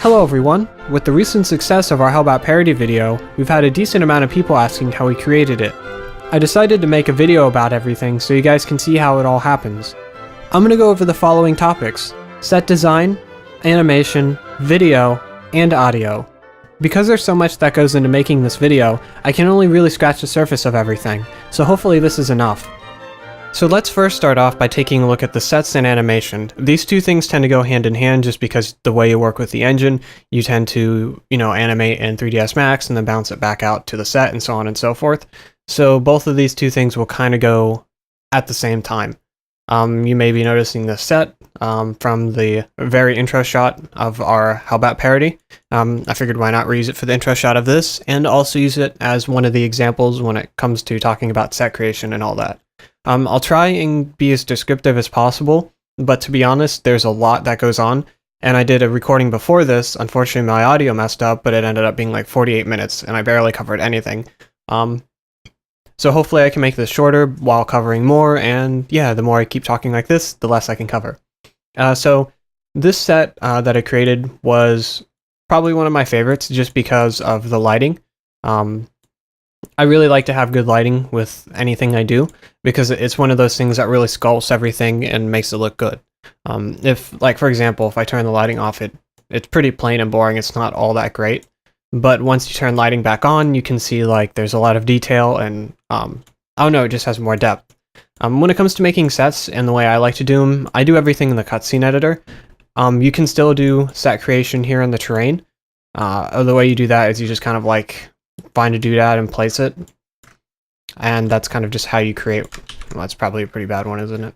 Hello everyone! With the recent success of our Hellbat parody video, we've had a decent amount of people asking how we created it. I decided to make a video about everything so you guys can see how it all happens. I'm going to go over the following topics: set design, animation, video, and audio. Because there's so much that goes into making this video, I can only really scratch the surface of everything, so hopefully this is enough. So let's first start off by taking a look at the sets and animation. These two things tend to go hand in hand just because the way you work with the engine, you tend to, animate in 3ds Max and then bounce it back out to the set and so on and so forth. So both of these two things will kind of go at the same time. You may be noticing the set from the very intro shot of our Hellbat parody. I figured why not reuse it for the intro shot of this, and also use it as one of the examples when it comes to talking about set creation and all that. I'll try and be as descriptive as possible, but to be honest, there's a lot that goes on, and I did a recording before this. Unfortunately, my audio messed up, but it ended up being like 48 minutes, and I barely covered anything. So hopefully I can make this shorter while covering more, and yeah, the more I keep talking like this, the less I can cover. So this set that I created was probably one of my favorites just because of the lighting. I really like to have good lighting with anything I do because it's one of those things that really sculpts everything and makes it look good. For example, if I turn the lighting off, it's pretty plain and boring. It's not all that great. But once you turn lighting back on, you can see like there's a lot of detail and it just has more depth. When it comes to making sets and the way I like to do them, I do everything in the cutscene editor. You can still do set creation here in the terrain. The way you do that is you just kind of like find a doodad and place it, and that's kind of just how you create. Well, that's probably a pretty bad one, isn't it?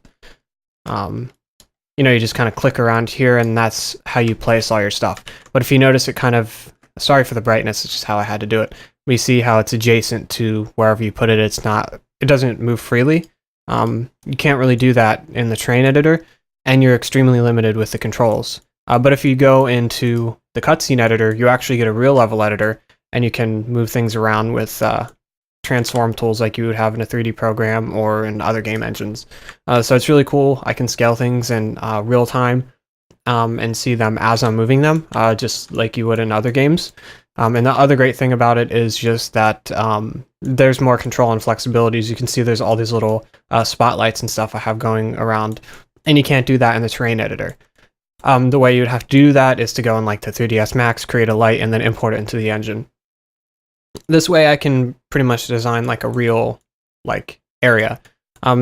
You just kind of click around here, and that's how you place all your stuff. But if you notice, it kind of, sorry for the brightness, it's just how I had to do it. We see how it's adjacent to wherever you put it. It doesn't move freely. You can't really do that in the terrain editor, and you're extremely limited with the controls. But if you go into the cutscene editor, you actually get a real level editor, and you can move things around with transform tools like you would have in a 3D program or in other game engines. So it's really cool. I can scale things in real time and see them as I'm moving them, just like you would in other games. And the other great thing about it is just that there's more control and flexibility. As you can see, there's all these little spotlights and stuff I have going around, and you can't do that in the terrain editor. The way you'd have to do that is to go in like the 3ds Max, create a light, and then import it into the engine. This way I can pretty much design like a real area.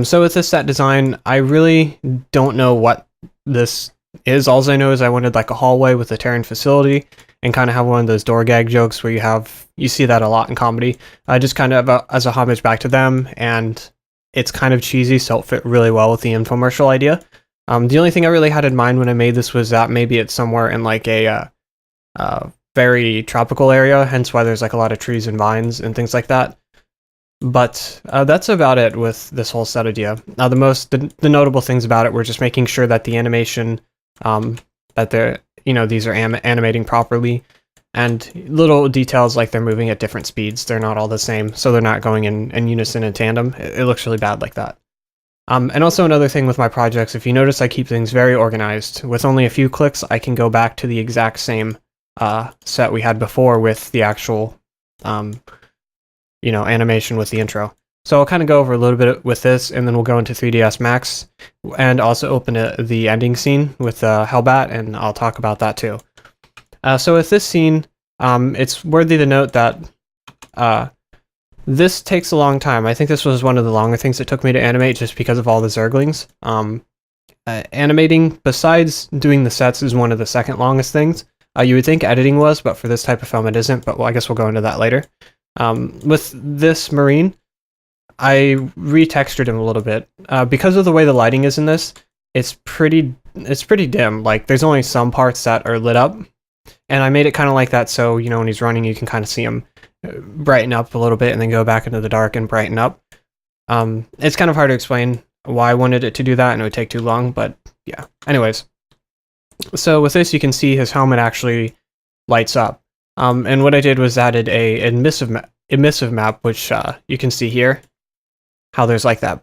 So with this set design, I really don't know what this is. All I know is I wanted like a hallway with a Terran facility and kind of have one of those door gag jokes where you see that a lot in comedy. Just kind of as a homage back to them, and it's kind of cheesy, so it fit really well with the infomercial idea. The only thing I really had in mind when I made this was that maybe it's somewhere in like a very tropical area, hence why there's like a lot of trees and vines and things like that. But that's about it with this whole set idea. Now the notable things about it were just making sure that the animation, that these are animating properly, and little details like they're moving at different speeds. They're not all the same, so they're not going in unison and tandem. It looks really bad like that. And also another thing with my projects, if you notice, I keep things very organized. With only a few clicks, I can go back to the exact same set we had before with the actual, animation with the intro. So I'll kind of go over a little bit with this, and then we'll go into 3ds Max, and also open the ending scene with Hellbat, and I'll talk about that too. So with this scene, it's worthy to note that this takes a long time. I think this was one of the longer things it took me to animate just because of all the zerglings. Animating, besides doing the sets, is one of the second longest things. You would think editing was, but for this type of film it isn't, but I guess we'll go into that later. With this Marine, I retextured him a little bit. Because of the way the lighting is in this, it's pretty dim. Like, there's only some parts that are lit up, and I made it kind of like that so, when he's running, you can kind of see him brighten up a little bit and then go back into the dark and brighten up. It's kind of hard to explain why I wanted it to do that, and it would take too long, but yeah. Anyways. So with this, you can see his helmet actually lights up. And what I did was added a emissive map, which you can see here, how there's like that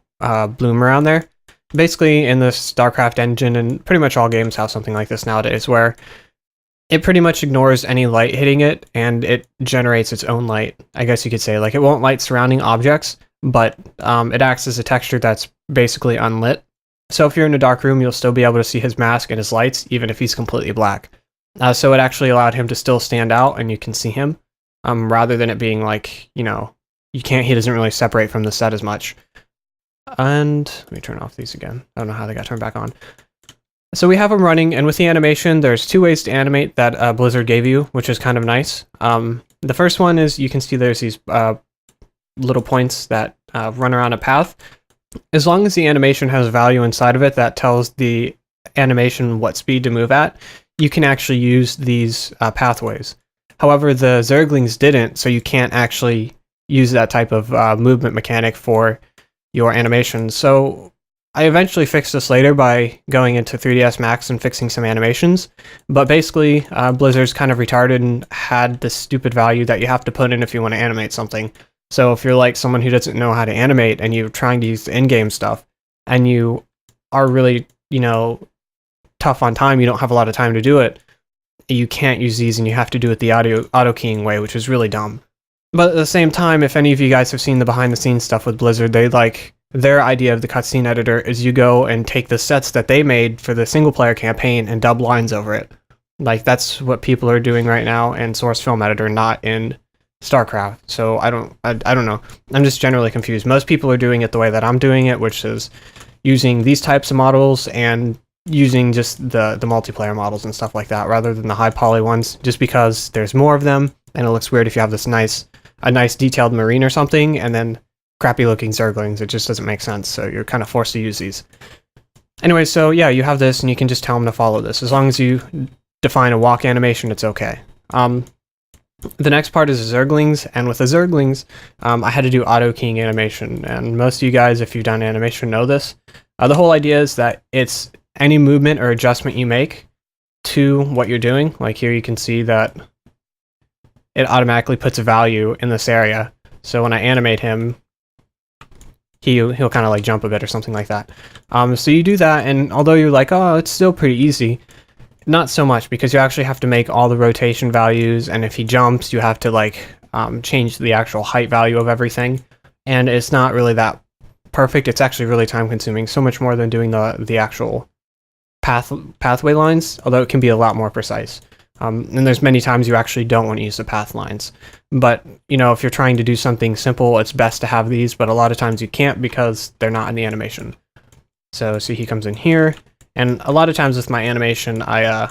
bloom around there. Basically, in the StarCraft engine, and pretty much all games have something like this nowadays, where it pretty much ignores any light hitting it, and it generates its own light, I guess you could say. Like, it won't light surrounding objects, but it acts as a texture that's basically unlit. So if you're in a dark room, you'll still be able to see his mask and his lights, even if he's completely black. So it actually allowed him to still stand out, and you can see him, rather than it being like, he doesn't really separate from the set as much. And let me turn off these again. I don't know how they got turned back on. So we have him running, and with the animation, there's 2 ways to animate that Blizzard gave you, which is kind of nice. The first one is you can see there's these little points that run around a path. As long as the animation has value inside of it that tells the animation what speed to move at, you can actually use these pathways. However, the Zerglings didn't, so you can't actually use that type of movement mechanic for your animation. So I eventually fixed this later by going into 3ds Max and fixing some animations, but basically Blizzard's kind of retarded and had this stupid value that you have to put in if you want to animate something. So if you're like someone who doesn't know how to animate and you're trying to use the in-game stuff and you are really, tough on time, you don't have a lot of time to do it, you can't use these and you have to do it the auto keying way, which is really dumb. But at the same time, if any of you guys have seen the behind the scenes stuff with Blizzard, their idea of the cutscene editor is you go and take the sets that they made for the single player campaign and dub lines over it. Like, that's what people are doing right now in Source Film Editor, not in StarCraft. So I don't know. I'm just generally confused. Most people are doing it the way that I'm doing it, which is using these types of models and using just the multiplayer models and stuff like that, rather than the high poly ones, just because there's more of them, and it looks weird if you have this a nice detailed marine or something, and then crappy looking Zerglings. It just doesn't make sense, so you're kind of forced to use these. Anyway, so yeah, you have this, and you can just tell them to follow this. As long as you define a walk animation, it's okay. The next part is the Zerglings, and with the Zerglings, I had to do auto-keying animation, and most of you guys, if you've done animation, know this. The whole idea is that it's any movement or adjustment you make to what you're doing. Like here you can see that it automatically puts a value in this area. So when I animate him, he'll kind of like jump a bit or something like that. So you do that, and although you're like, oh, it's still pretty easy, not so much, because you actually have to make all the rotation values, and if he jumps, you have to like change the actual height value of everything, and it's not really that perfect. It's actually really time consuming, so much more than doing the actual pathway lines, although it can be a lot more precise. And there's many times you actually don't want to use the path lines. But, if you're trying to do something simple, it's best to have these, but a lot of times you can't because they're not in the animation. So see, he comes in here, and a lot of times with my animation, I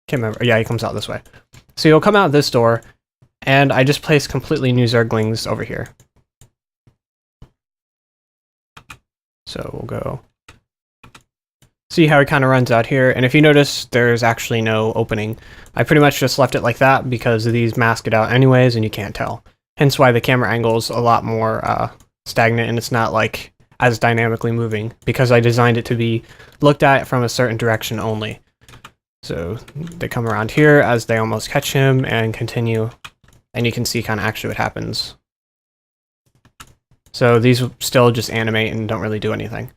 can't remember. Yeah, he comes out this way. So he'll come out this door, and I just place completely new Zerglings over here. So we'll go. See how it kind of runs out here, and if you notice, there's actually no opening. I pretty much just left it like that because these mask it out anyways, and you can't tell. Hence why the camera angle is a lot more stagnant, and it's not like as dynamically moving, because I designed it to be looked at from a certain direction only. So they come around here as they almost catch him and continue, and you can see kind of actually what happens. So these still just animate and don't really do anything.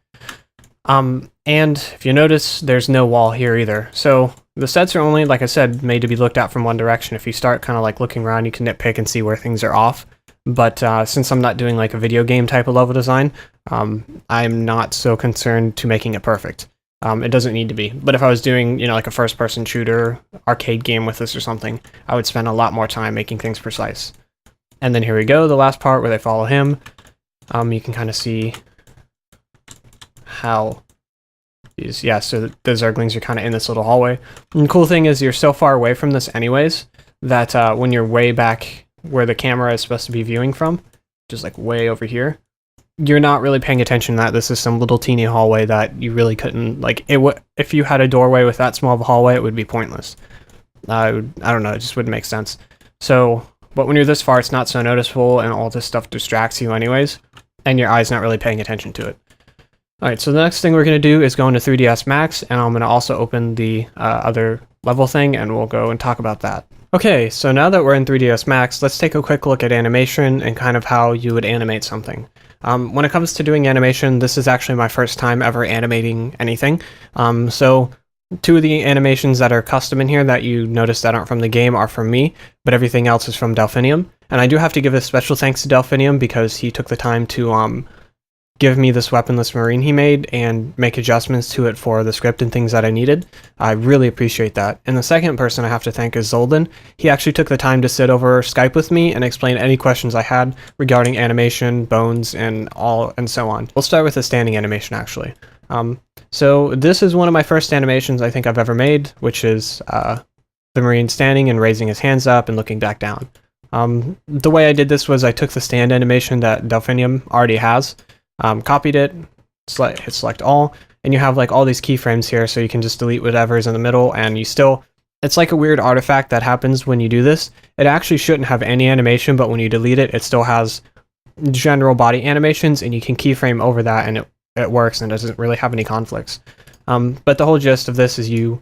And if you notice, there's no wall here either. So the sets are only, like I said, made to be looked at from one direction. If you start kind of like looking around, you can nitpick and see where things are off. But since I'm not doing like a video game type of level design, I'm not so concerned to making it perfect. It doesn't need to be. But if I was doing, like a first-person shooter arcade game with this or something, I would spend a lot more time making things precise. And then here we go, the last part where they follow him. You can kind of see how these, so the Zerglings are kind of in this little hallway. And the cool thing is you're so far away from this anyways, that when you're way back where the camera is supposed to be viewing from, just like way over here, you're not really paying attention that this is some little teeny hallway that you really couldn't, like, if you had a doorway with that small of a hallway, it would be pointless. I don't know, it just wouldn't make sense. So, but when you're this far, it's not so noticeable, and all this stuff distracts you anyways, and your eye's not really paying attention to it. Alright, so the next thing we're going to do is go into 3ds Max, and I'm going to also open the other level thing, and we'll go and talk about that. Okay, so now that we're in 3ds Max, let's take a quick look at animation and kind of how you would animate something. When it comes to doing animation, this is actually my first time ever animating anything. So Two of the animations that are custom in here that you notice that aren't from the game are from me, but everything else is from Delphinium. And I do have to give a special thanks to Delphinium because he took the time to give me this weaponless marine he made and make adjustments to it for the script and things that I needed. I really appreciate that. And the second person I have to thank is Zoldan. He actually took the time to sit over Skype with me and explain any questions I had regarding animation, bones, and so on. We'll start with the standing animation actually. So this is one of my first animations I think I've ever made, which is the marine standing and raising his hands up and looking back down. The way I did this was I took the stand animation that Delphinium already has, copied it, hit select all, and you have like all these keyframes here, so you can just delete whatever is in the middle, and it's like a weird artifact that happens when you do this. It actually shouldn't have any animation, but when you delete it, it still has general body animations, and you can keyframe over that, and it works and doesn't really have any conflicts. But the whole gist of this is if you're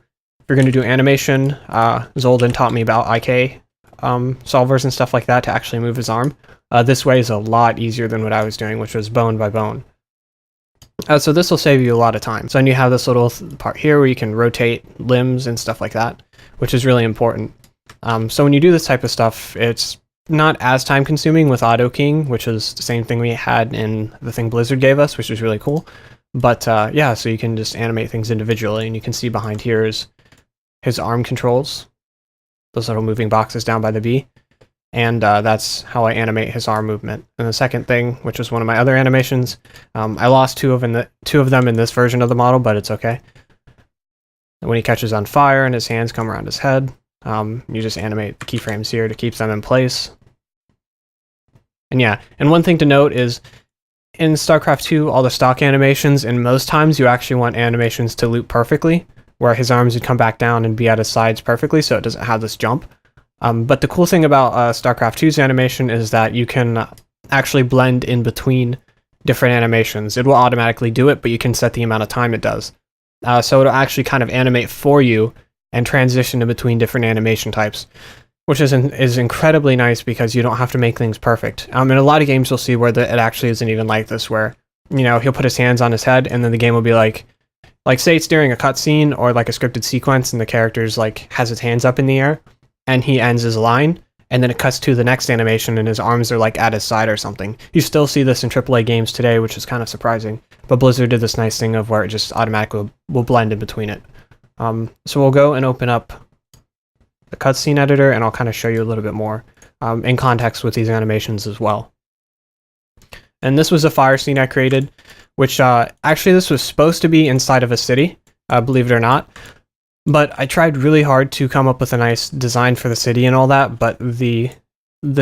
going to do animation, Zoldan taught me about IK solvers and stuff like that to actually move his arm. This way is a lot easier than what I was doing, which was bone by bone. So this will save you a lot of time. So then you have this little part here where you can rotate limbs and stuff like that, which is really important. So when you do this type of stuff, it's not as time consuming with auto keying, which is the same thing we had in the thing Blizzard gave us, which is really cool. But yeah, so you can just animate things individually, and you can see behind here is his arm controls, those little moving boxes down by the B. And that's how I animate his arm movement. And the second thing, which was one of my other animations, I lost two of them in this version of the model, but it's okay. When he catches on fire and his hands come around his head, you just animate the keyframes here to keep them in place. And yeah, and one thing to note is in StarCraft 2, all the stock animations, and most times you actually want animations to loop perfectly, where his arms would come back down and be at his sides perfectly, so it doesn't have this jump. But the cool thing about StarCraft 2's animation is that you can actually blend in between different animations. It will automatically do it, but you can set the amount of time it does. So it'll actually kind of animate for you and transition in between different animation types, which is incredibly nice because you don't have to make things perfect. In a lot of games you'll see where it actually isn't even like this, where, you know, he'll put his hands on his head and then the game will be like say it's during a cutscene or like a scripted sequence and the character's like has his hands up in the air and he ends his line, and then it cuts to the next animation and his arms are like at his side or something. You still see this in AAA games today, which is kind of surprising, but Blizzard did this nice thing of where it just automatically will blend in between it. So we'll go and open up the cutscene editor, and I'll kind of show you a little bit more in context with these animations as well. And this was a fire scene I created, which actually this was supposed to be inside of a city, believe it or not. But I tried really hard to come up with a nice design for the city and all that, but the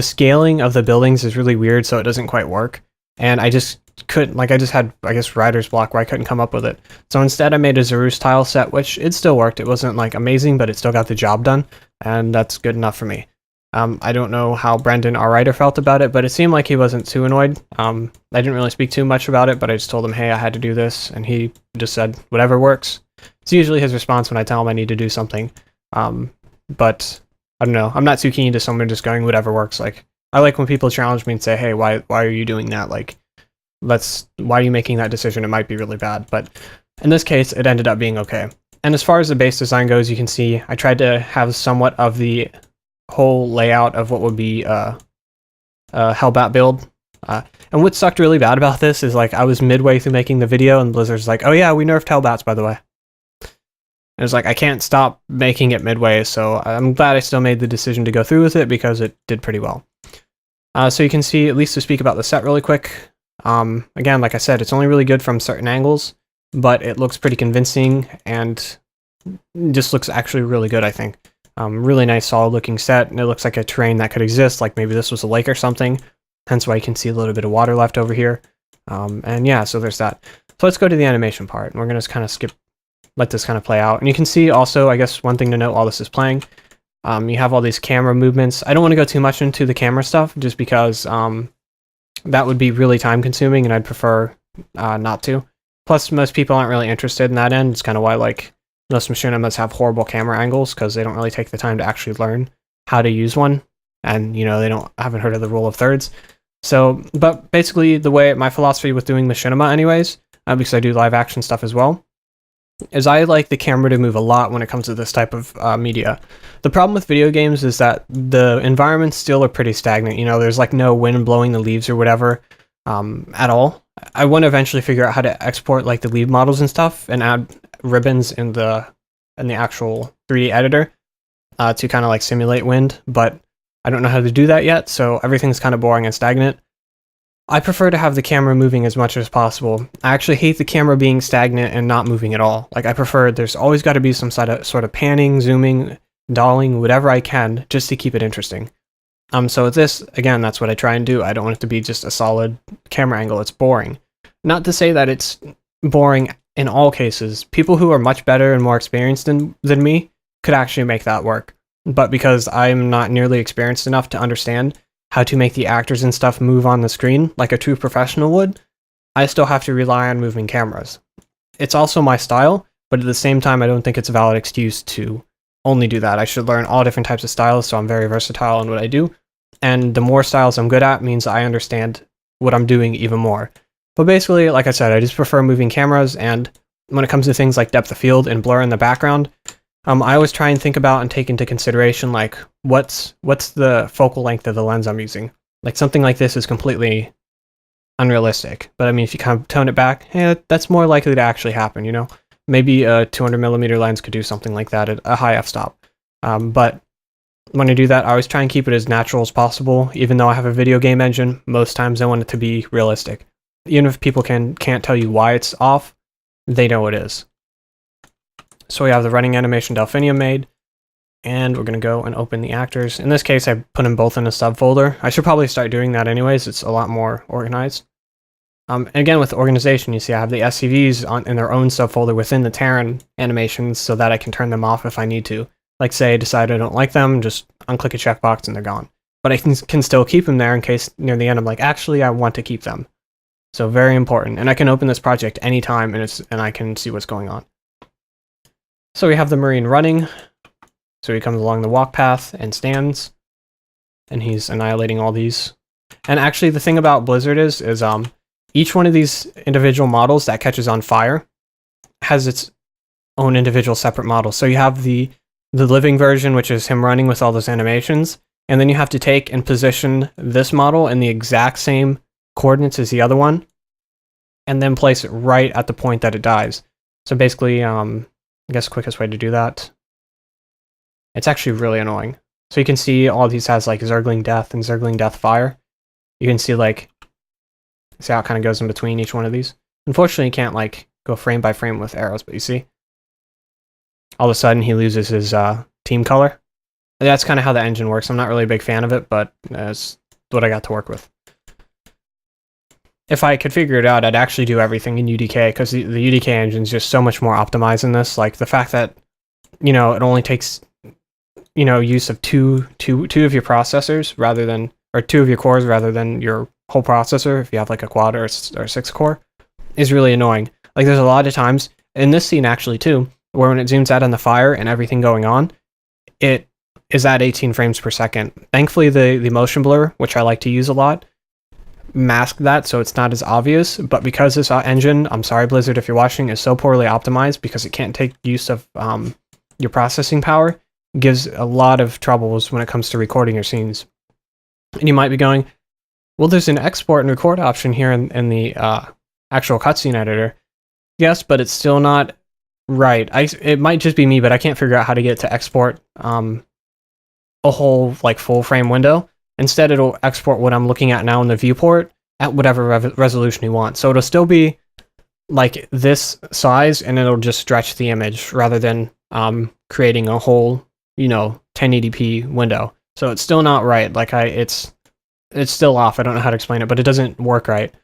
scaling of the buildings is really weird, so it doesn't quite work. And I just couldn't, I just had, I guess, writer's block where I couldn't come up with it. So instead I made a Zarus tile set, which it still worked. It wasn't like amazing, but it still got the job done, and that's good enough for me. I don't know how Brendan, our writer, felt about it, but it seemed like he wasn't too annoyed. I didn't really speak too much about it, but I just told him, hey, I had to do this, and he just said, whatever works. It's usually his response when I tell him I need to do something. But I don't know. I'm not too keen to someone just going whatever works. Like, I like when people challenge me and say, hey, why are you doing that? Like, why are you making that decision? It might be really bad. But in this case, it ended up being okay. And as far as the base design goes, you can see I tried to have somewhat of the whole layout of what would be a Hellbat build. And what sucked really bad about this is, like, I was midway through making the video and Blizzard's like, oh yeah, we nerfed Hellbats, by the way. It was like, I can't stop making it midway, so I'm glad I still made the decision to go through with it because it did pretty well. So you can see, at least to speak about the set really quick, again, like I said, it's only really good from certain angles, but it looks pretty convincing and just looks actually really good, I think. Really nice, solid looking set, and it looks like a terrain that could exist, like maybe this was a lake or something, hence why you can see a little bit of water left over here. And yeah, so there's that. So let's go to the animation part, and we're going to kind of let this kind of play out. And you can see also, I guess one thing to note while this is playing, you have all these camera movements. I don't want to go too much into the camera stuff just because that would be really time consuming and I'd prefer not to. Plus, most people aren't really interested in that end. It's kind of why, like, most machinimas have horrible camera angles because they don't really take the time to actually learn how to use one. And, you know, they haven't heard of the rule of thirds. So, but basically my philosophy with doing machinima anyways, because I do live action stuff as well, is I like the camera to move a lot when it comes to this type of media. The problem with video games is that the environments still are pretty stagnant. You know, there's like no wind blowing the leaves or whatever at all. I want to eventually figure out how to export like the leaf models and stuff and add ribbons in the actual 3D editor to kind of like simulate wind, but I don't know how to do that yet, so everything's kind of boring and stagnant. I prefer to have the camera moving as much as possible. I actually hate the camera being stagnant and not moving at all. Like, I prefer there's always got to be some sort of panning, zooming, dolling, whatever I can, just to keep it interesting. So with this, again, that's what I try and do. I don't want it to be just a solid camera angle. It's boring. Not to say that it's boring in all cases. People who are much better and more experienced than me could actually make that work. But because I'm not nearly experienced enough to understand how to make the actors and stuff move on the screen like a true professional would, I still have to rely on moving cameras. It's also my style, but at the same time, I don't think it's a valid excuse to only do that. I should learn all different types of styles, so I'm very versatile in what I do. And the more styles I'm good at means I understand what I'm doing even more. But basically, like I said, I just prefer moving cameras, and when it comes to things like depth of field and blur in the background, I always try and think about and take into consideration, like, what's the focal length of the lens I'm using. Like, something like this is completely unrealistic. But I mean, if you kind of tone it back, that's more likely to actually happen, you know? Maybe a 200mm lens could do something like that at a high f-stop. But when I do that, I always try and keep it as natural as possible. Even though I have a video game engine, most times I want it to be realistic. Even if people can't tell you why it's off, they know it is. So we have the running animation Delphinium made, and we're going to go and open the actors. In this case, I put them both in a subfolder. I should probably start doing that anyways. It's a lot more organized. And again, with organization, you see I have the SCVs in their own subfolder within the Terran animations so that I can turn them off if I need to. Like, say I decide I don't like them, just unclick a checkbox and they're gone. But I can still keep them there in case near the end I'm like, actually, I want to keep them. So very important. And I can open this project anytime and I can see what's going on. So we have the Marine running. So he comes along the walk path and stands. And he's annihilating all these. And actually, the thing about Blizzard is each one of these individual models that catches on fire has its own individual separate model. So you have the living version, which is him running with all those animations. And then you have to take and position this model in the exact same coordinates as the other one. And then place it right at the point that it dies. So basically, I guess the quickest way to do that. It's actually really annoying. So you can see all these has like Zergling Death and Zergling Death Fire. You can see like, see how it kind of goes in between each one of these. Unfortunately, you can't like go frame by frame with arrows, but you see, all of a sudden he loses his team color. And that's kind of how the engine works. I'm not really a big fan of it, but it's what I got to work with. If I could figure it out, I'd actually do everything in UDK, because the UDK engine is just so much more optimized in this. Like the fact that, you know, it only takes, you know, use of two of your processors rather than, or two of your cores rather than your whole processor, if you have like a quad or a 6 core, is really annoying. Like there's a lot of times, in this scene actually too, where when it zooms out on the fire and everything going on, it is at 18 frames per second. Thankfully, the motion blur, which I like to use a lot, mask that so it's not as obvious. But because this engine, I'm sorry Blizzard if you're watching, is so poorly optimized because it can't take use of your processing power, gives a lot of troubles when it comes to recording your scenes. And you might be going, well, there's an export and record option here in the actual cutscene editor. Yes, but it's still not right. It might just be me, but I can't figure out how to get it to export a whole like full frame window. Instead, it'll export what I'm looking at now in the viewport at whatever resolution you want. So it'll still be like this size, and it'll just stretch the image rather than creating a whole, you know, 1080p window. So it's still not right. Like it's still off. I don't know how to explain it, but it doesn't work right.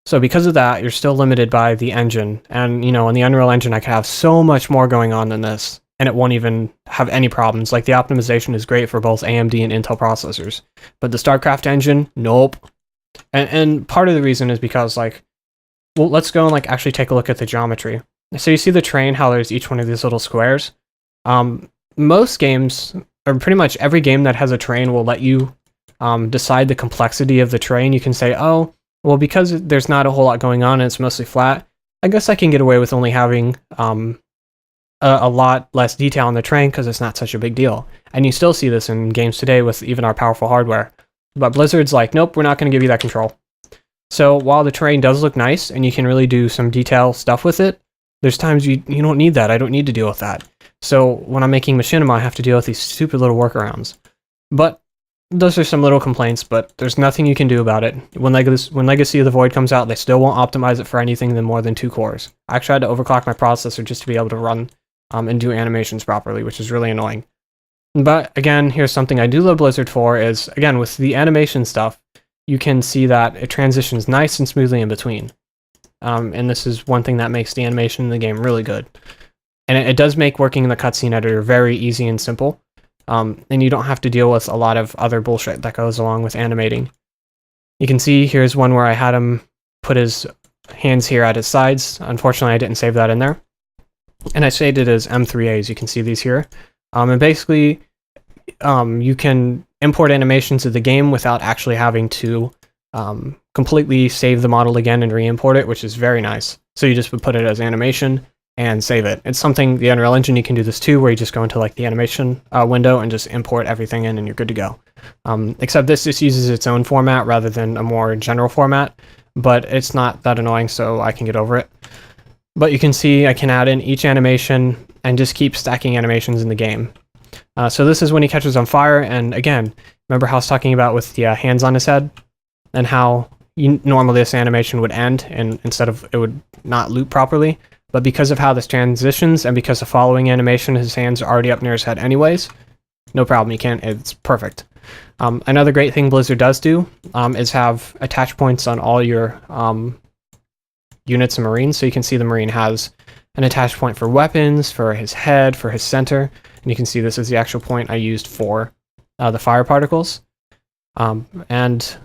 So because of that, you're still limited by the engine. And, you know, in the Unreal Engine, I could have so much more going on than this, and it won't even have any problems. Like, the optimization is great for both AMD and Intel processors. But the StarCraft engine, nope. And part of the reason is because, like, well, let's go and, like, actually take a look at the geometry. So you see the train, how there's each one of these little squares? Most games, or pretty much every game that has a train, will let you decide the complexity of the train. You can say, oh, well, because there's not a whole lot going on and it's mostly flat, I guess I can get away with only having a lot less detail on the terrain because it's not such a big deal. And you still see this in games today with even our powerful hardware. But Blizzard's like, nope, we're not going to give you that control. So while the terrain does look nice and you can really do some detail stuff with it, there's times you don't need that. I don't need to deal with that. So when I'm making machinima, I have to deal with these stupid little workarounds. But those are some little complaints, but there's nothing you can do about it. When Legacy of the Void comes out, they still won't optimize it for anything than more than 2 cores. I actually had to overclock my processor just to be able to run and do animations properly, which is really annoying. But again, here's something I do love Blizzard for is, again, with the animation stuff, you can see that it transitions nice and smoothly in between. And this is one thing that makes the animation in the game really good. And it does make working in the cutscene editor very easy and simple. And you don't have to deal with a lot of other bullshit that goes along with animating. You can see here's one where I had him put his hands here at his sides. Unfortunately, I didn't save that in there. And I saved it as M3As. You can see these here. And basically, you can import animations of the game without actually having to completely save the model again and re-import it, which is very nice. So you just would put it as animation and save it. It's something, the Unreal Engine, you can do this too, where you just go into like the animation window and just import everything in and you're good to go. Except this just uses its own format rather than a more general format, but it's not that annoying, so I can get over it. But you can see I can add in each animation and just keep stacking animations in the game. So this is when he catches on fire, and again, remember how I was talking about with the hands on his head? And how normally this animation would end, and instead of it would not loop properly. But because of how this transitions, and because the following animation, his hands are already up near his head anyways, no problem, you can't, it's perfect. Another great thing Blizzard does do is have attach points on all your units and Marines, so you can see the Marine has an attach point for weapons, for his head, for his center, and you can see this is the actual point I used for the fire particles. And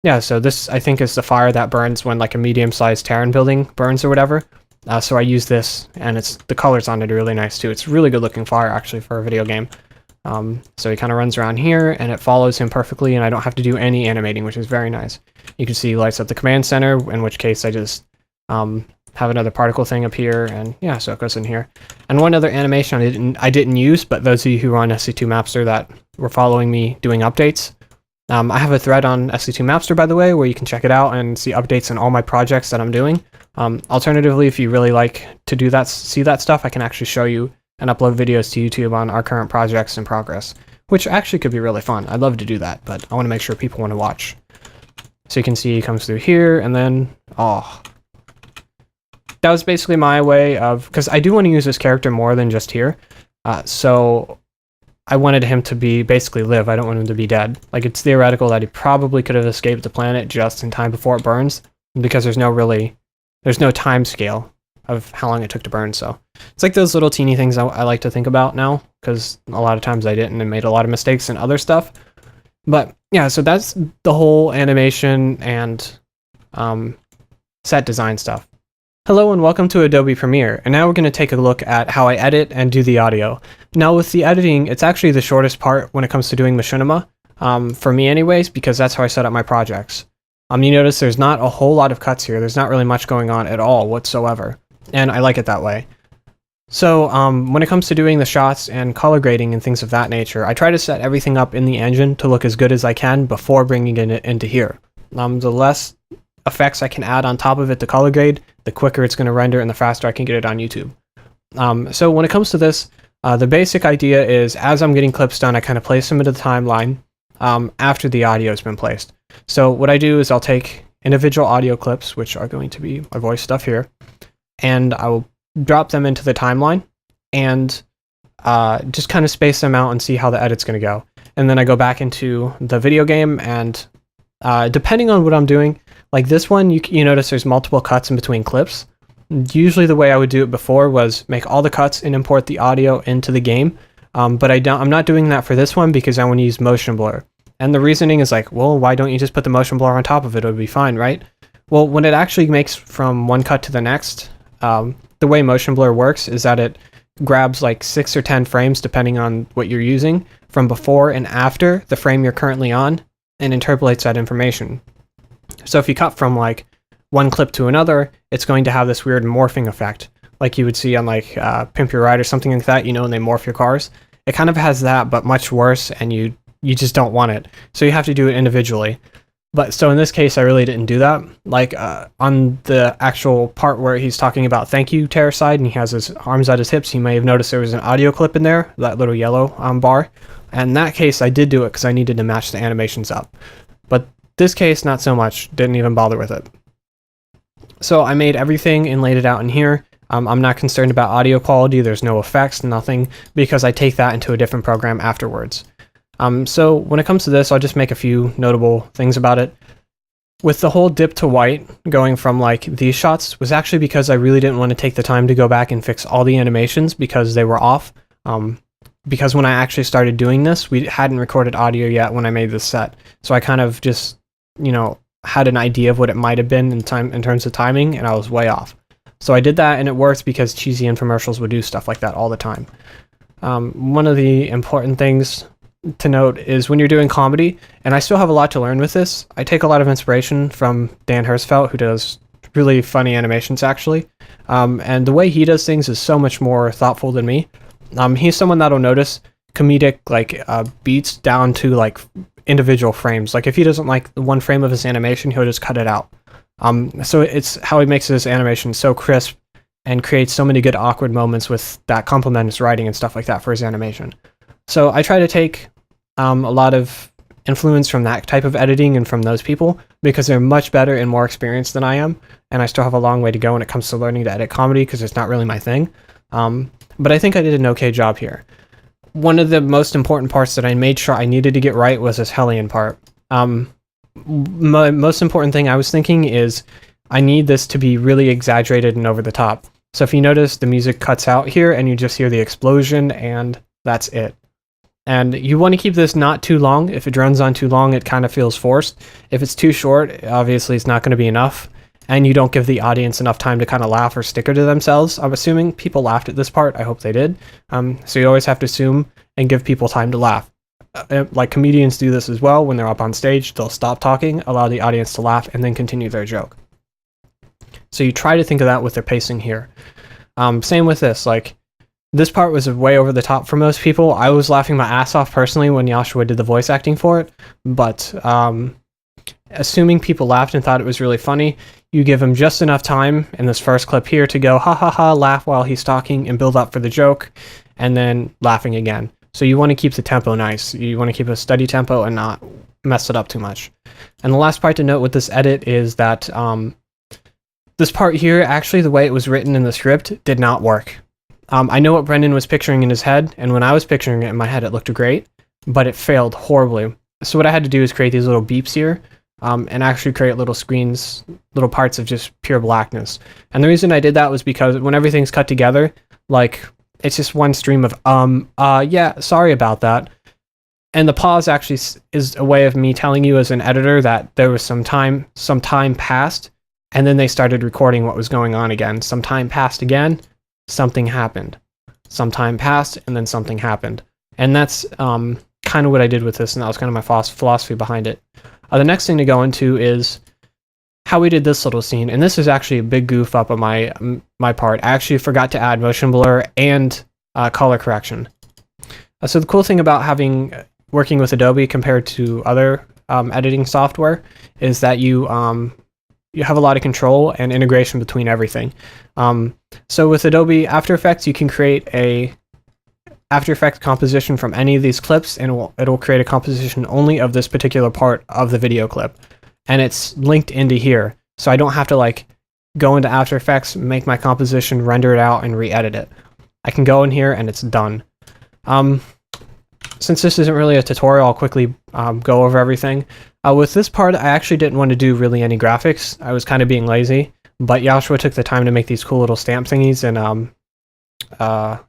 yeah, so this I think is the fire that burns when like a medium-sized Terran building burns or whatever. So I use this, and the colors on it are really nice too. It's a really good looking fire actually for a video game. So he kind of runs around here, and it follows him perfectly, and I don't have to do any animating, which is very nice. You can see he lights up the command center, in which case I just have another particle thing up here, and yeah, so it goes in here. And one other animation I didn't use, but those of you who are on SC2 Mapster that were following me doing updates, I have a thread on SC2 Mapster, by the way, where you can check it out and see updates on all my projects that I'm doing. Alternatively, if you really like to do that, see that stuff, I can actually show you and upload videos to YouTube on our current projects in progress, which actually could be really fun. I'd love to do that, but I want to make sure people want to watch. So you can see he comes through here, and then, oh. That was basically my way of, because I do want to use this character more than just here, so I wanted him to be basically live. I don't want him to be dead. Like, it's theoretical that he probably could have escaped the planet just in time before it burns, because there's no time scale of how long it took to burn. So it's like those little teeny things I like to think about now, because a lot of times I didn't and made a lot of mistakes in other stuff. But yeah, so that's the whole animation and set design stuff. Hello and welcome to Adobe Premiere, and now we're going to take a look at how I edit and do the audio. Now with the editing, it's actually the shortest part when it comes to doing machinima, for me anyways, because that's how I set up my projects. You notice there's not a whole lot of cuts here. There's not really much going on at all whatsoever, and I like it that way. So when it comes to doing the shots and color grading and things of that nature, I try to set everything up in the engine to look as good as I can before bringing it into here. The less effects I can add on top of it to color grade, the quicker it's going to render and the faster I can get it on YouTube. So when it comes to this, the basic idea is as I'm getting clips done, I kind of place them into the timeline after the audio has been placed. So what I do is I'll take individual audio clips, which are going to be my voice stuff here, and I will drop them into the timeline and just kind of space them out and see how the edit's going to go. And then I go back into the video game, and depending on what I'm doing, like this one, you notice there's multiple cuts in between clips. Usually the way I would do it before was make all the cuts and import the audio into the game. But I'm not doing that for this one because I want to use motion blur. And the reasoning is like, well, why don't you just put the motion blur on top of it? It would be fine, right? Well, when it actually makes from one cut to the next, the way motion blur works is that it grabs like 6 or 10 frames, depending on what you're using, from before and after the frame you're currently on, and interpolates that information. So if you cut from like one clip to another, it's going to have this weird morphing effect like you would see on like Pimp Your Ride or something like that, you know, when they morph your cars. It kind of has that, but much worse, and you just don't want it. So you have to do it individually. But so in this case, I really didn't do that. Like on the actual part where he's talking about thank you, Terracide, and he has his arms at his hips, you may have noticed there was an audio clip in there, that little yellow bar. And in that case, I did do it because I needed to match the animations up. But this case, not so much. Didn't even bother with it. So I made everything and laid it out in here. I'm not concerned about audio quality. There's no effects, nothing, because I take that into a different program afterwards. So when it comes to this, I'll just make a few notable things about it. With the whole dip to white going from like these shots was actually because I really didn't want to take the time to go back and fix all the animations because they were off. Because when I actually started doing this, we hadn't recorded audio yet when I made this set. So I kind of just, you know, had an idea of what it might have been in terms of timing, and I was way off. So I did that, and it worked because cheesy infomercials would do stuff like that all the time. One of the important things to note is when you're doing comedy, and I still have a lot to learn with this, I take a lot of inspiration from Dan Hersfeld, who does really funny animations actually. And the way he does things is so much more thoughtful than me. He's someone that'll notice comedic like beats down to like individual frames. Like if he doesn't like one frame of his animation, he'll just cut it out. So it's how he makes his animation so crisp and creates so many good awkward moments with that complement his writing and stuff like that for his animation. So I try to take a lot of influence from that type of editing and from those people because they're much better and more experienced than I am, and I still have a long way to go when it comes to learning to edit comedy because it's not really my thing. But I think I did an okay job here. One of the most important parts that I made sure I needed to get right was this Hellion part. My most important thing I was thinking is I need this to be really exaggerated and over the top. So if you notice, the music cuts out here and you just hear the explosion and that's it. And you want to keep this not too long. If it runs on too long, it kind of feels forced. If it's too short, obviously it's not going to be enough. And you don't give the audience enough time to kind of laugh or sticker to themselves. I'm assuming people laughed at this part. I hope they did. So you always have to assume and give people time to laugh. Like comedians do this as well. When they're up on stage, they'll stop talking, allow the audience to laugh, and then continue their joke. So you try to think of that with their pacing here. Same with this. Like, this part was way over the top for most people. I was laughing my ass off personally when Joshua did the voice acting for it, but assuming people laughed and thought it was really funny, you give him just enough time in this first clip here to go ha ha ha, laugh while he's talking and build up for the joke, and then laughing again. So you want to keep the tempo nice. You want to keep a steady tempo and not mess it up too much. And the last part to note with this edit is that this part here, actually the way it was written in the script did not work. I know what Brendan was picturing in his head, and when I was picturing it in my head, it looked great, but it failed horribly. So what I had to do is create these little beeps here, and actually create little screens, little parts of just pure blackness. And the reason I did that was because when everything's cut together, like, it's just one stream of, yeah, sorry about that. And the pause actually is a way of me telling you as an editor that there was some time passed, and then they started recording what was going on again. Some time passed again, something happened. Some time passed, and then something happened. And that's kind of what I did with this, and that was kind of my philosophy behind it. The next thing to go into is how we did this little scene, and this is actually a big goof up on my part. I actually forgot to add motion blur and color correction. So the cool thing about working with Adobe compared to other editing software is that you have a lot of control and integration between everything. So with Adobe After Effects, you can create a After Effects composition from any of these clips, and it'll create a composition only of this particular part of the video clip. And it's linked into here, so I don't have to like go into After Effects, make my composition, render it out, and re-edit it. I can go in here and it's done. Since this isn't really a tutorial, I'll quickly go over everything. With this part, I actually didn't want to do really any graphics. I was kind of being lazy, but Joshua took the time to make these cool little stamp thingies in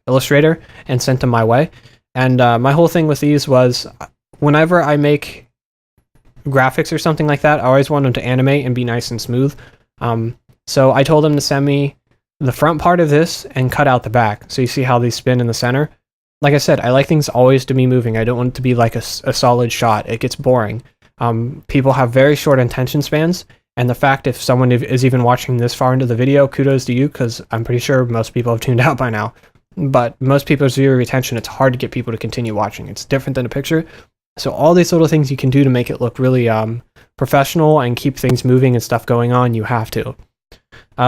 Illustrator and sent them my way. And my whole thing with these was whenever I make graphics or something like that, I always want them to animate and be nice and smooth. So I told them to send me the front part of this and cut out the back. So you see how they spin in the center? Like I said, I like things always to be moving. I don't want it to be like a solid shot. It gets boring. People have very short attention spans, And the fact if someone is even watching this far into the video, kudos to you, because I'm pretty sure most people have tuned out by now. But most people's viewer retention, it's hard to get people to continue watching. It's different than a picture. So all these little things you can do to make it look really professional and keep things moving and stuff going on, you have to.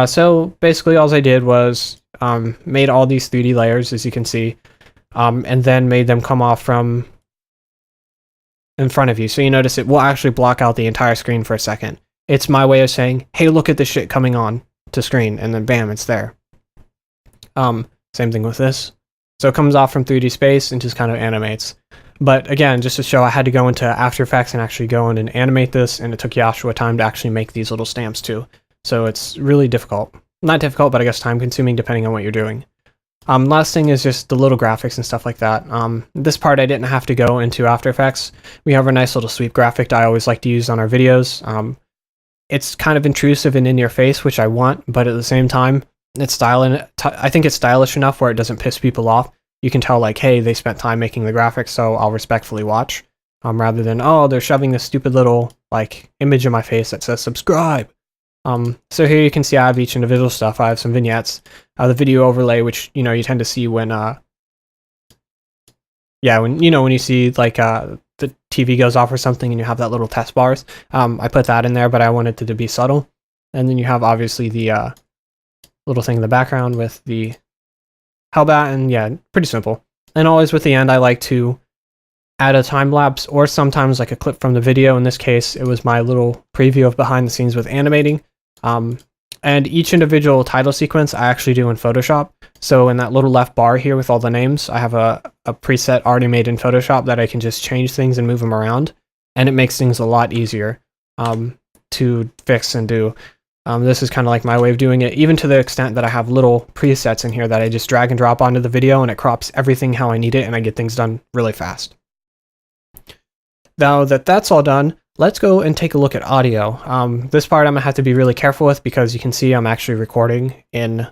So basically all I did was made all these 3D layers, as you can see, and then made them come off from in front of you. So you notice it will actually block out the entire screen for a second. It's my way of saying, hey, look at this shit coming on to screen, and then bam, it's there. Same thing with this. So it comes off from 3D space and just kind of animates. But again, just to show, I had to go into After Effects and actually go in and animate this, and it took Joshua time to actually make these little stamps too. So it's really difficult. Not difficult, but I guess time consuming depending on what you're doing. Last thing is just the little graphics and stuff like that. This part I didn't have to go into After Effects. We have a nice little sweep graphic that I always like to use on our videos. It's kind of intrusive and in your face, which I want, but at the same time, it's I think it's stylish enough where it doesn't piss people off. You can tell, like, hey, they spent time making the graphics, so I'll respectfully watch, rather than, oh, they're shoving this stupid little, like, image in my face that says subscribe. So here you can see I have each individual stuff. I have some vignettes, the video overlay, which, you know, you tend to see when, when you see, like, the TV goes off or something and you have that little test bars. I put that in there, but I wanted it to be subtle. And then you have, obviously, the, little thing in the background with the Hellbat, and yeah, pretty simple. And always with the end, I like to add a time lapse or sometimes like a clip from the video. In this case, it was my little preview of behind the scenes with animating. And each individual title sequence I actually do in Photoshop. So in that little left bar here with all the names, I have a preset already made in Photoshop that I can just change things and move them around. And it makes things a lot easier to fix and do. This is kind of like my way of doing it, even to the extent that I have little presets in here that I just drag and drop onto the video, and it crops everything how I need it, and I get things done really fast. Now that that's all done, let's go and take a look at audio. This part I'm going to have to be really careful with because you can see I'm actually recording in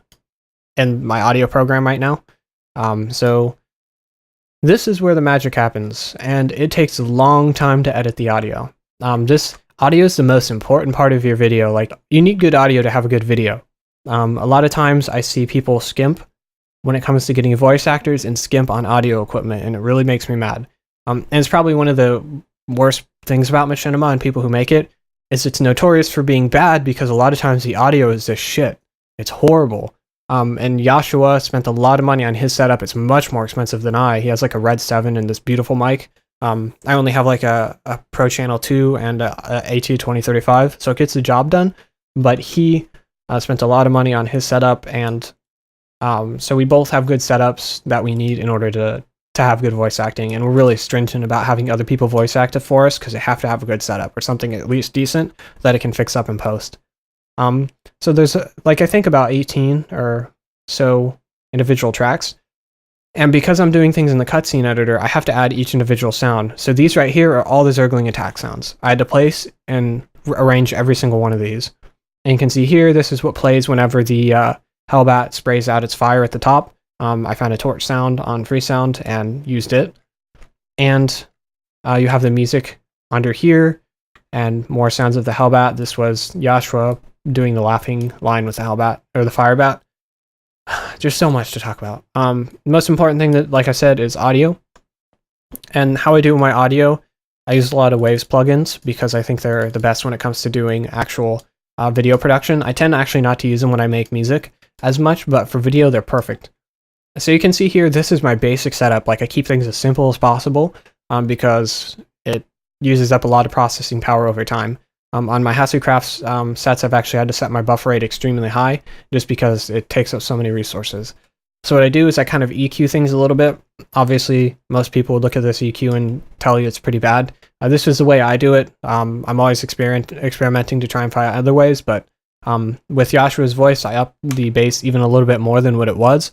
my audio program right now. So this is where the magic happens, and it takes a long time to edit the audio. This audio is the most important part of your video. Like, you need good audio to have a good video. A lot of times I see people skimp when it comes to getting voice actors and skimp on audio equipment, and it really makes me mad. And it's probably one of the worst things about machinima and people who make it, is it's notorious for being bad because a lot of times the audio is just shit. It's horrible. And Joshua spent a lot of money on his setup. It's much more expensive than I. He has like a Red 7 and this beautiful mic. I only have like a Pro Channel 2 and a AT2035, so it gets the job done, but he spent a lot of money on his setup, and so we both have good setups that we need in order to have good voice acting, and we're really stringent about having other people voice act it for us because they have to have a good setup or something at least decent that it can fix up in post. So there's like I think about 18 or so individual tracks. And because I'm doing things in the cutscene editor, I have to add each individual sound. So these right here are all the Zergling attack sounds. I had to place and arrange every single one of these. And you can see here, this is what plays whenever the Hellbat sprays out its fire at the top. I found a torch sound on Freesound and used it. And you have the music under here and more sounds of the Hellbat. This was Joshua doing the laughing line with the Hellbat, or the Firebat. Just so much to talk about. Most important thing that, like I said, is audio. And how I do my audio, I use a lot of Waves plugins because I think they're the best when it comes to doing actual video production. I tend actually not to use them when I make music as much, but for video, they're perfect. So you can see here, this is my basic setup. Like, I keep things as simple as possible because it uses up a lot of processing power over time. On my Hasselcrafts sets, I've actually had to set my buffer rate extremely high just because it takes up so many resources. So what I do is I kind of EQ things a little bit. Obviously, most people would look at this EQ and tell you it's pretty bad. This is the way I do it. I'm always experimenting to try and find other ways, but with Joshua's voice, I up the bass even a little bit more than what it was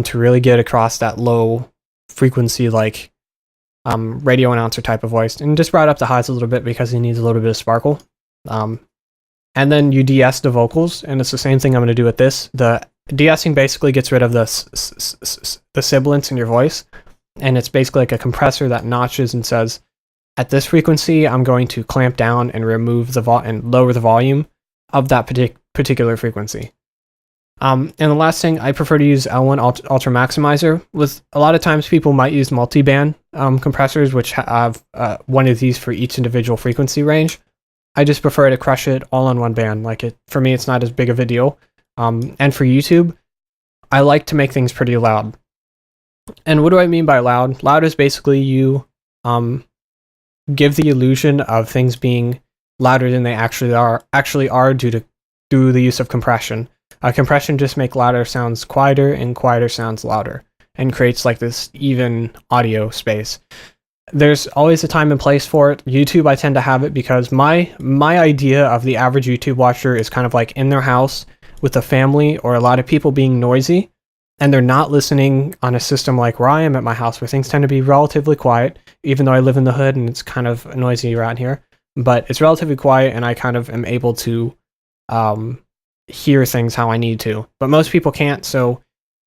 to really get across that low frequency, like radio announcer type of voice, and just brought up the highs a little bit because he needs a little bit of sparkle. And then you de-ess the vocals, and it's the same thing I'm going to do with this. The de-essing basically gets rid of the sibilance in your voice, and it's basically like a compressor that notches and says, at this frequency, I'm going to clamp down and remove and lower the volume of that particular frequency. And the last thing, I prefer to use L1 Ultra Maximizer. With a lot of times people might use multi-band compressors, which have one of these for each individual frequency range. I just prefer to crush it all on one band. For me, it's not as big of a deal. And for YouTube, I like to make things pretty loud. And what do I mean by loud? Loud is basically you give the illusion of things being louder than they actually are through the use of compression. Compression just makes louder sounds quieter and quieter sounds louder, and creates like this even audio space. There's always a time and place for it. YouTube, I tend to have it because my idea of the average YouTube watcher is kind of like in their house with a family or a lot of people being noisy, and they're not listening on a system like where I am at my house, where things tend to be relatively quiet, even though I live in the hood and it's kind of noisy around here. But it's relatively quiet, and I kind of am able to hear things how I need to. But most people can't, so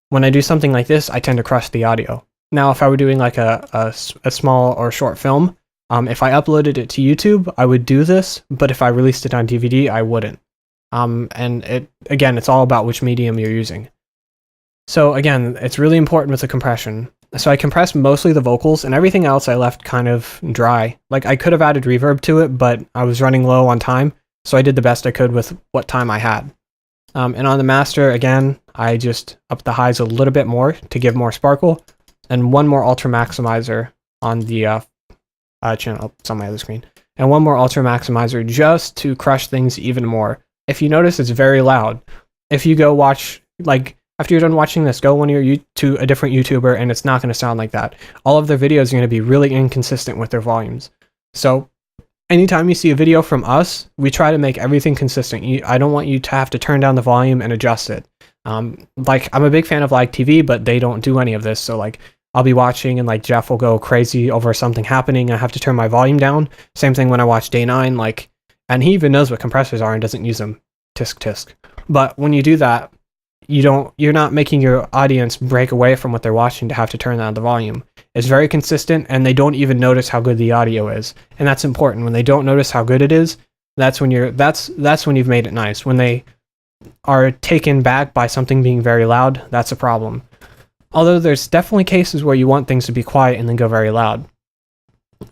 when I do something like this, I tend to crush the audio. Now, if I were doing like a small or short film, if I uploaded it to YouTube, I would do this, but if I released it on DVD, I wouldn't. And it's all about which medium you're using. So again, it's really important with the compression. So I compressed mostly the vocals, and everything else I left kind of dry. Like, I could have added reverb to it, but I was running low on time, so I did the best I could with what time I had. And on the master, again, I just upped the highs a little bit more to give more sparkle, and one more Ultra Maximizer on the channel. It's on my other screen. And one more Ultra Maximizer just to crush things even more. If you notice, it's very loud. If you go watch, like, after you're done watching this, go to a different YouTuber, and it's not going to sound like that. All of their videos are going to be really inconsistent with their volumes. So anytime you see a video from us, we try to make everything consistent. I don't want you to have to turn down the volume and adjust it. Like, I'm a big fan of Like TV, but they don't do any of this. So like, I'll be watching and like Jeff will go crazy over something happening. I have to turn my volume down. Same thing when I watch Day 9, and he even knows what compressors are and doesn't use them. Tisk tisk. But when you do that, you're not making your audience break away from what they're watching to have to turn down the volume. It's very consistent, and they don't even notice how good the audio is. And that's important. When they don't notice how good it is, that's when you've made it nice. When they are taken back by something being very loud, that's a problem. Although there's definitely cases where you want things to be quiet and then go very loud.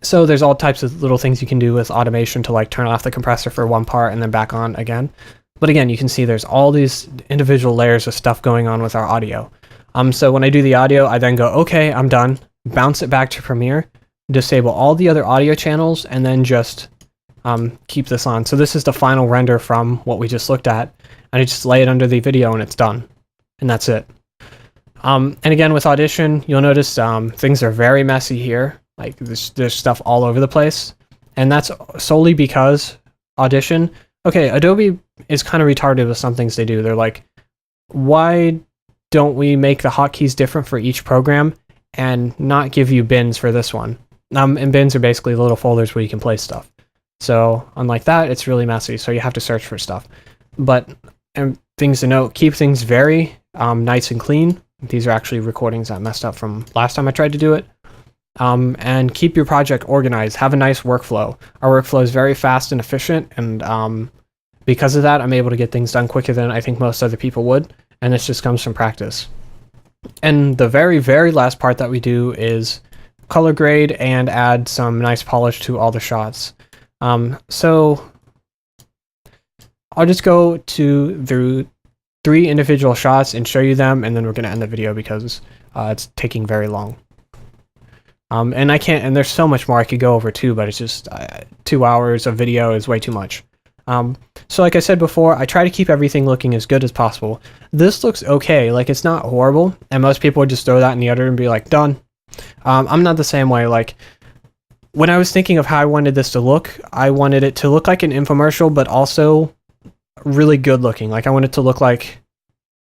So there's all types of little things you can do with automation to like turn off the compressor for one part and then back on again. But again, you can see there's all these individual layers of stuff going on with our audio. So when I do the audio, I then go, okay, I'm done. Bounce it back to Premiere, disable all the other audio channels, and then just keep this on. So this is the final render from what we just looked at, and I just lay it under the video and it's done. And that's it. And again, with Audition, you'll notice things are very messy here. Like, there's stuff all over the place. And that's solely because Audition, okay, Adobe is kind of retarded with some things they do. They're like, why don't we make the hotkeys different for each program and not give you bins for this one? And bins are basically little folders where you can place stuff. So unlike that, it's really messy. So you have to search for stuff. But things to note, keep things very nice and clean. These are actually recordings that messed up from last time I tried to do it. And keep your project organized. Have a nice workflow. Our workflow is very fast and efficient, and because of that, I'm able to get things done quicker than I think most other people would, and this just comes from practice. And the very, very last part that we do is color grade and add some nice polish to all the shots. So I'll just go through 3 individual shots and show you them, and then we're going to end the video because it's taking very long. And there's so much more I could go over too, but it's just 2 hours of video is way too much. So like I said before, I try to keep everything looking as good as possible. This looks okay, like it's not horrible, and most people would just throw that in the editor and be like, done. I'm not the same way. Like, when I was thinking of how I wanted this to look, I wanted it to look like an infomercial, but also really good looking. Like, I want it to look like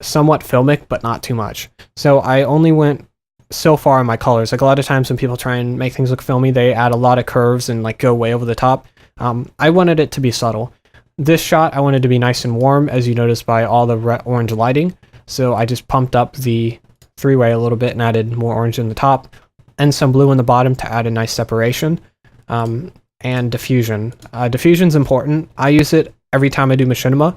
somewhat filmic, but not too much. So I only went so far in my colors. Like, a lot of times when people try and make things look filmy, they add a lot of curves and like go way over the top. I wanted it to be subtle. This shot I wanted to be nice and warm, as you notice by all the orange lighting. So I just pumped up the 3-way a little bit and added more orange in the top and some blue in the bottom to add a nice separation. And diffusion. Diffusion's important. I use it every time I do machinima.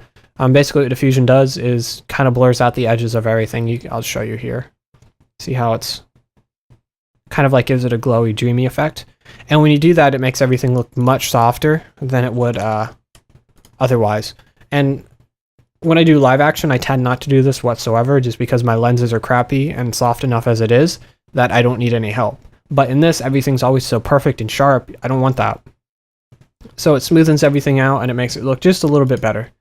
Basically what diffusion does is kind of blurs out the edges of everything. I'll show you here. See how it's kind of like gives it a glowy, dreamy effect. And when you do that, it makes everything look much softer than it would otherwise. And when I do live action, I tend not to do this whatsoever, just because my lenses are crappy and soft enough as it is that I don't need any help. But in this, everything's always so perfect and sharp, I don't want that. So it smoothens everything out and it makes it look just a little bit better.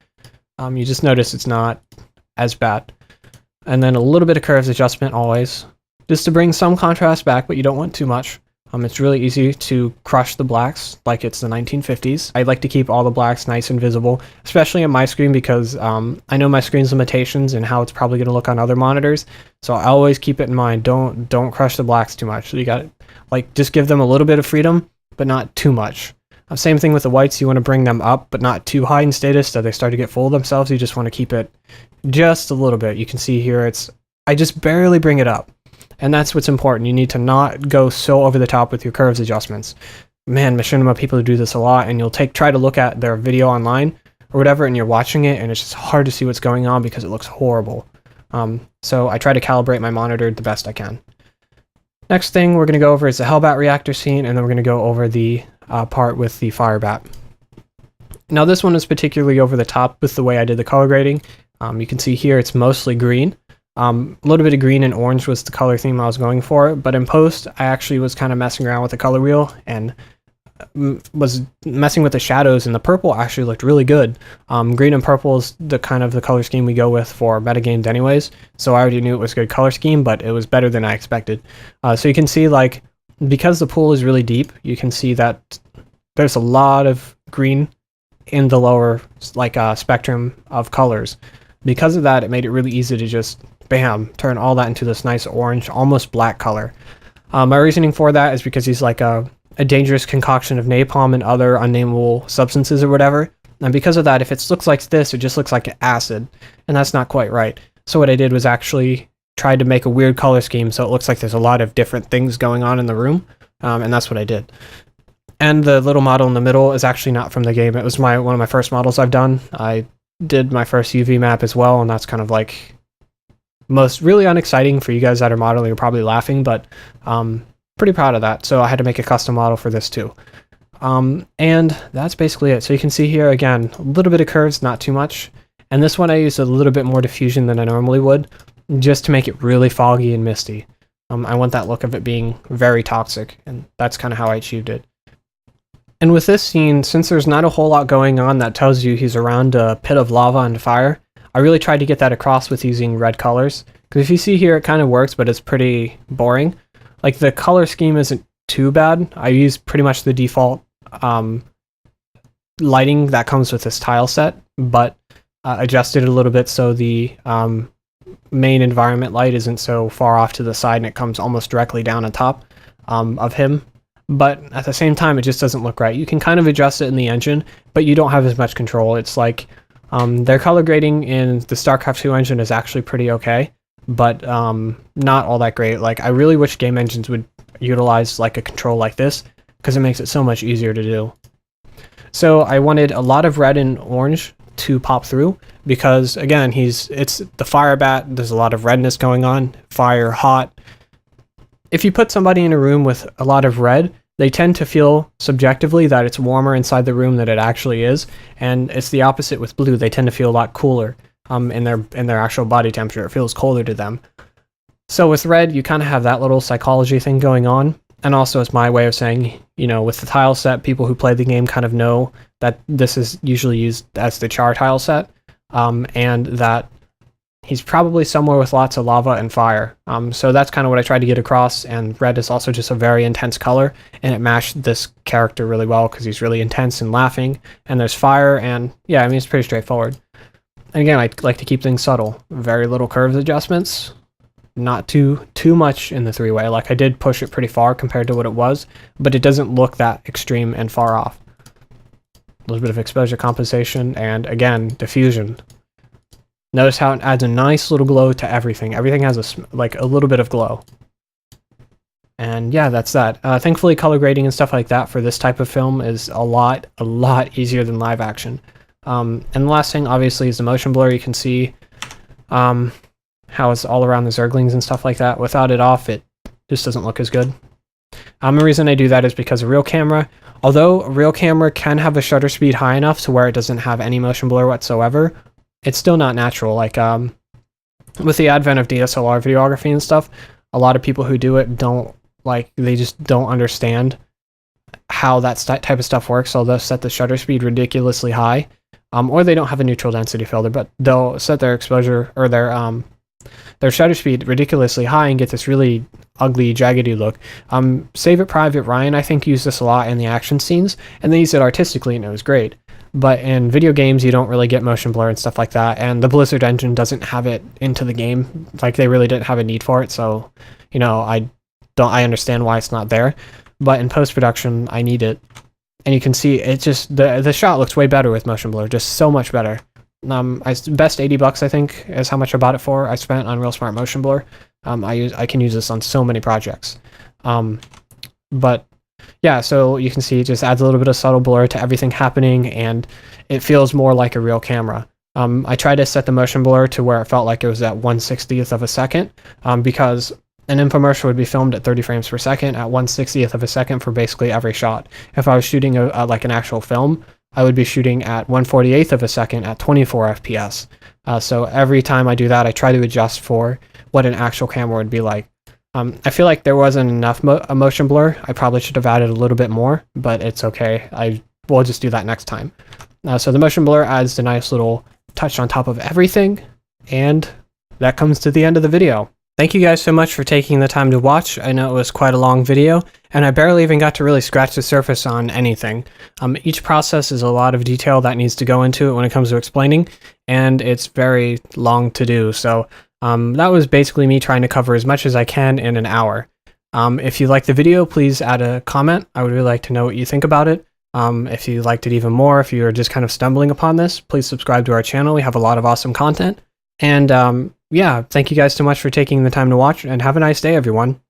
You just notice it's not as bad. And then a little bit of curves adjustment always, just to bring some contrast back, but you don't want too much. It's really easy to crush the blacks like it's the 1950s. I like to keep all the blacks nice and visible, especially on my screen, because I know my screen's limitations and how it's probably going to look on other monitors. So I always keep it in mind. Don't crush the blacks too much. So you got like just give them a little bit of freedom, but not too much. Same thing with the whites. You want to bring them up, but not too high in status that they start to get full of themselves. You just want to keep it just a little bit. You can see here I just barely bring it up. And that's what's important. You need to not go so over the top with your curves adjustments. Man, machinima people do this a lot, and you'll try to look at their video online or whatever, and you're watching it, and it's just hard to see what's going on because it looks horrible. So I try to calibrate my monitor the best I can. Next thing we're going to go over is the Hellbat reactor scene, and then we're going to go over the part with the Firebat. Now this one is particularly over the top with the way I did the color grading. You can see here it's mostly green. A little bit of green and orange was the color theme I was going for, but in post I actually was kind of messing around with the color wheel and was messing with the shadows, and the purple actually looked really good. Green and purple is the kind of the color scheme we go with for metagames anyways, so I already knew it was a good color scheme, but it was better than I expected. So you can see, like, because the pool is really deep, you can see that there's a lot of green in the lower spectrum of colors. Because of that, it made it really easy to just bam, turn all that into this nice orange, almost black color. My reasoning for that is because he's like a dangerous concoction of napalm and other unnameable substances or whatever. And because of that, if it looks like this, it just looks like acid, and that's not quite right. So what I did was actually tried to make a weird color scheme so it looks like there's a lot of different things going on in the room, and that's what I did. And the little model in the middle is actually not from the game. It was one of my first models I've done. I did my first UV map as well, and that's kind of like really unexciting for you guys that are modeling. You're probably laughing, but pretty proud of that. So I had to make a custom model for this too. And that's basically it. So you can see here again, a little bit of curves, not too much. And this one I used a little bit more diffusion than I normally would, just to make it really foggy and misty. I want that look of it being very toxic, and that's kind of how I achieved it. And with this scene, since there's not a whole lot going on that tells you he's around a pit of lava and fire, I really tried to get that across with using red colors. Because if you see here, it kind of works, but it's pretty boring. Like, the color scheme isn't too bad. I use pretty much the default lighting that comes with this tile set, but adjusted it a little bit so the main environment light isn't so far off to the side and it comes almost directly down on top of him. But at the same time, it just doesn't look right. You can kind of adjust it in the engine, but you don't have as much control. It's like their color grading in the StarCraft 2 engine is actually pretty okay, but not all that great. Like, I really wish game engines would utilize like a control like this, because it makes it so much easier to do. So I wanted a lot of red and orange to pop through, because again, it's the Firebat. There's a lot of redness going on, fire, hot. If you put somebody in a room with a lot of red, they tend to feel subjectively that it's warmer inside the room than it actually is, and it's the opposite with blue. They tend to feel a lot cooler in their actual body temperature. It feels colder to them. So with red, you kind of have that little psychology thing going on, and also it's my way of saying, you know, with the tile set, people who play the game kind of know that this is usually used as the char tile set, and that he's probably somewhere with lots of lava and fire. So that's kind of what I tried to get across, and red is also just a very intense color, and it matched this character really well because he's really intense and laughing, and there's fire, and yeah, I mean, it's pretty straightforward. And again, I like to keep things subtle. Very little curves adjustments, not too much in the three-way. Like, I did push it pretty far compared to what it was, but it doesn't look that extreme and far off. A little bit of exposure compensation, and again, diffusion. Notice how it adds a nice little glow to everything. Everything has a little bit of glow. And yeah, that's that. Thankfully, color grading and stuff like that for this type of film is a lot easier than live action. And the last thing, obviously, is the motion blur. You can see how it's all around the zerglings and stuff like that. Without it off, it just doesn't look as good. The reason I do that is because a real camera, although a real camera can have a shutter speed high enough to where it doesn't have any motion blur whatsoever, it's still not natural. Like, with the advent of DSLR videography and stuff, a lot of people who do it they just don't understand how that type of stuff works, so they'll set the shutter speed ridiculously high, or they don't have a neutral density filter, but they'll set their exposure or their shutter speed ridiculously high and get this really ugly, jaggedy look. Save It Private Ryan, I think, used this a lot in the action scenes, and they used it artistically, and it was great. But in video games, you don't really get motion blur and stuff like that, and the Blizzard engine doesn't have it into the game. Like, they really didn't have a need for it, so, you know, I understand why it's not there. But in post-production, I need it. And you can see, it just, the shot looks way better with motion blur, just so much better. Best $80, I think, is how much I bought it for. I spent on Real Smart Motion Blur. I can use this on so many projects. But yeah, so you can see it just adds a little bit of subtle blur to everything happening, and it feels more like a real camera. I tried to set the motion blur to where it felt like it was at 1/60th of a second, because an infomercial would be filmed at 30 frames per second at 1/60th of a second for basically every shot. If I was shooting like an actual film, I would be shooting at 1/48th of a second at 24 FPS. So every time I do that, I try to adjust for what an actual camera would be like. I feel like there wasn't enough motion blur. I probably should have added a little bit more, but it's okay. We'll just do that next time. So the motion blur adds a nice little touch on top of everything, and that comes to the end of the video. Thank you guys so much for taking the time to watch. I know it was quite a long video, and I barely even got to really scratch the surface on anything. Each process is a lot of detail that needs to go into it when it comes to explaining, and it's very long to do. So that was basically me trying to cover as much as I can in an hour. If you liked the video, please add a comment. I would really like to know what you think about it. If you liked it even more, if you're just kind of stumbling upon this, please subscribe to our channel. We have a lot of awesome content. And yeah, thank you guys so much for taking the time to watch, and have a nice day, everyone.